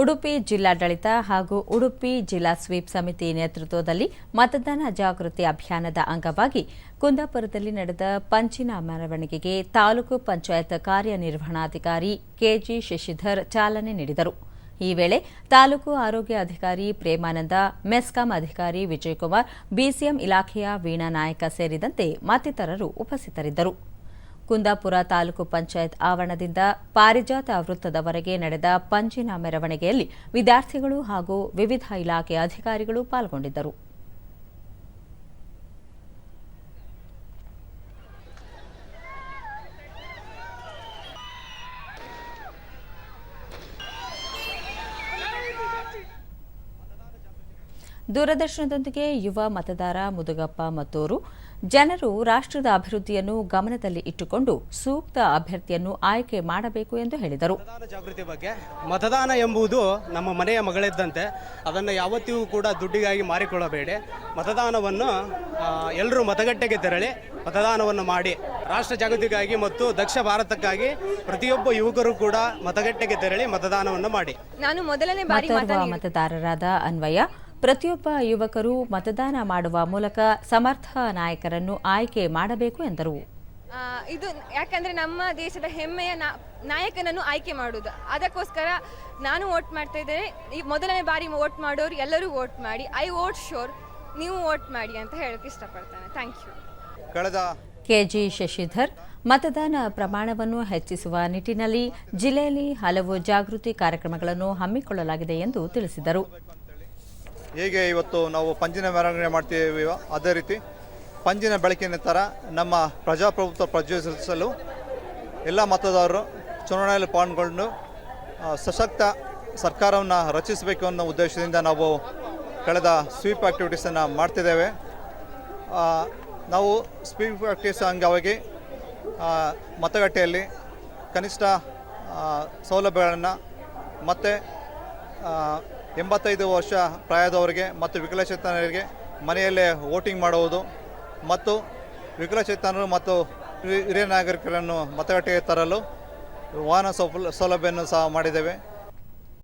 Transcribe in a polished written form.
ಉಡುಪಿ ಜಿಲ್ಲಾಡಳಿತ ಹಾಗೂ ಉಡುಪಿ ಜಿಲ್ಲಾ ಸ್ವೀಪ್ ಸಮಿತಿ ನೇತೃತ್ವದಲ್ಲಿ ಮತದಾನ ಜಾಗೃತಿ ಅಭಿಯಾನದ ಅಂಗವಾಗಿ ಕುಂದಾಪುರದಲ್ಲಿ ನಡೆದ ಪಂಚಿನ ಮೆರವಣಿಗೆಗೆ ತಾಲೂಕು ಪಂಚಾಯತ್ ಕಾರ್ಯನಿರ್ವಹಣಾಧಿಕಾರಿ ಕೆಜಿ ಶಶಿಧರ್ ಚಾಲನೆ ನೀಡಿದರು. ಈ ವೇಳೆ ತಾಲೂಕು ಆರೋಗ್ಯ ಅಧಿಕಾರಿ ಪ್ರೇಮಾನಂದ, ಮೆಸ್ಕಾಂ ಅಧಿಕಾರಿ ವಿಜಯಕುಮಾರ್, ಬಿಸಿಎಂ ಇಲಾಖೆಯ ವೀಣಾ ನಾಯಕ ಸೇರಿದಂತೆ ಮತ್ತಿತರರು ಉಪಸ್ಥಿತರಿದ್ದರು. ಕುಂದಾಪುರ ತಾಲೂಕು ಪಂಚಾಯತ್ ಆವರಣದಿಂದ ಪಾರಿಜಾತ ವೃತ್ತದವರೆಗೆ ನಡೆದ ಪಂಚಿನ ಮೆರವಣಿಗೆಯಲ್ಲಿ ವಿದ್ಯಾರ್ಥಿಗಳು ಹಾಗೂ ವಿವಿಧ ಇಲಾಖೆಯ ಅಧಿಕಾರಿಗಳು ಪಾಲ್ಗೊಂಡಿದ್ದರು. ದೂರದರ್ಶನದೊಂದಿಗೆ ಯುವ ಮತದಾರ ಮುದುಗಪ್ಪ ಮತ್ತೂರು, ಜನರು ರಾಷ್ಟ್ರದ ಅಭಿವೃದ್ಧಿಯನ್ನು ಗಮನದಲ್ಲಿ ಇಟ್ಟುಕೊಂಡು ಸೂಕ್ತ ಅಭ್ಯರ್ಥಿಯನ್ನು ಆಯ್ಕೆ ಮಾಡಬೇಕು ಎಂದು ಹೇಳಿದರು. ಮತದಾನ ಜಾಗೃತಿ ಬಗ್ಗೆ, ಮತದಾನ ಎಂಬುದು ನಮ್ಮ ಮನೆಯ ಮಗಳಿದ್ದಂತೆ, ಅದನ್ನು ಯಾವತ್ತಿಗೂ ಕೂಡ ದುಡ್ಡಿಗಾಗಿ ಮಾರಿಕೊಳ್ಳಬೇಡಿ. ಮತದಾನವನ್ನು ಎಲ್ಲರೂ ಮತಗಟ್ಟೆಗೆ ತೆರಳಿ ಮತದಾನವನ್ನು ಮಾಡಿ ರಾಷ್ಟ್ರ ಜಾಗೃತಿಗಾಗಿ ಮತ್ತು ದಕ್ಷ ಭಾರತಕ್ಕಾಗಿ ಪ್ರತಿಯೊಬ್ಬ ಯುವಕರು ಕೂಡ ಮತಗಟ್ಟೆಗೆ ತೆರಳಿ ಮತದಾನವನ್ನು ಮಾಡಿ. ನಾನು ಮೊದಲನೇ ಬಾರಿ ಮತದಾರರಾದ ಅನ್ವಯ, ಪ್ರತಿಯೊಬ್ಬ ಯುವಕರು ಮತದಾನ ಮಾಡುವ ಮೂಲಕ ಸಮರ್ಥ ನಾಯಕರನ್ನು ಆಯ್ಕೆ ಮಾಡಬೇಕು ಎಂದರು. ಇದು ಯಾಕಂದ್ರೆ ನಮ್ಮ ದೇಶದ ಹೆಮ್ಮೆಯ ನಾಯಕನನ್ನು ಆಯ್ಕೆ ಮಾಡುವುದು. ಅದಕ್ಕೋಸ್ಕರ ನಾನು ವೋಟ್ ಮಾಡ್ತಾ ಇದ್ದೇನೆ. ಈ ಮೊದಲನೇ ಬಾರಿ ವೋಟ್ ಮಾಡೋರು ಎಲ್ಲರೂ ವೋಟ್ ಮಾಡಿ. ಐ ವೋಟ್ ಶೋರ್, ನೀವು ವೋಟ್ ಮಾಡಿ ಅಂತ ಹೇಳಕ್ಕೆ ಇಷ್ಟಪಡ್ತೇನೆ. Thank you. ಕೆಜಿ ಶಶಿಧರ್, ಮತದಾನ ಪ್ರಮಾಣವನ್ನು ಹೆಚ್ಚಿಸುವ ನಿಟ್ಟಿನಲ್ಲಿ ಜಿಲ್ಲೆಯಲ್ಲಿ ಹಲವು ಜಾಗೃತಿ ಕಾರ್ಯಕ್ರಮಗಳನ್ನು ಹಮ್ಮಿಕೊಳ್ಳಲಾಗಿದೆ ಎಂದು ತಿಳಿಸಿದರು. ಹೇಗೆ ಇವತ್ತು ನಾವು ಪಂಜಿನ ಮೆರವಣಿಗೆ ಮಾಡ್ತೀವೋ ಅದೇ ರೀತಿ ಪಂಜಿನ ಬೆಳಕಿನ ಥರ ನಮ್ಮ ಪ್ರಜಾಪ್ರಭುತ್ವ ಪ್ರಜ್ವಲಿಸಲು ಎಲ್ಲ ಮತದಾರರು ಚುನಾವಣೆಯಲ್ಲಿ ಪಾಲ್ಗೊಂಡು ಸಶಕ್ತ ಸರ್ಕಾರವನ್ನು ರಚಿಸಬೇಕು ಅನ್ನೋ ಉದ್ದೇಶದಿಂದ ನಾವು ಕಳೆದ ಸ್ವೀಪ್ ಆ್ಯಕ್ಟಿವಿಟೀಸನ್ನು ಮಾಡ್ತಿದ್ದೇವೆ. ನಾವು ಸ್ವೀಪ್ ಆ್ಯಕ್ಟಿವಿಟೀಸ್ ಅಂಗವಾಗಿ ಮತಗಟ್ಟೆಯಲ್ಲಿ ಕನಿಷ್ಠ ಸೌಲಭ್ಯಗಳನ್ನು ಮತ್ತು 85 ವರ್ಷ ಪ್ರಾಯದವರಿಗೆ ಮತ್ತು ವಿಕಲಚೇತನರಿಗೆ ಮನೆಯಲ್ಲೇ ವೋಟಿಂಗ್ ಮಾಡುವುದು ಮತ್ತು ವಿಕಲಚೇತನರು ಮತ್ತು ಹಿರಿಯ ನಾಗರಿಕರನ್ನು ಮತಗಟ್ಟೆಗೆ ತರಲು ವಾಹನ ಸೌಲಭ್ಯವನ್ನು ಸಹ ಮಾಡಿದ್ದೇವೆ.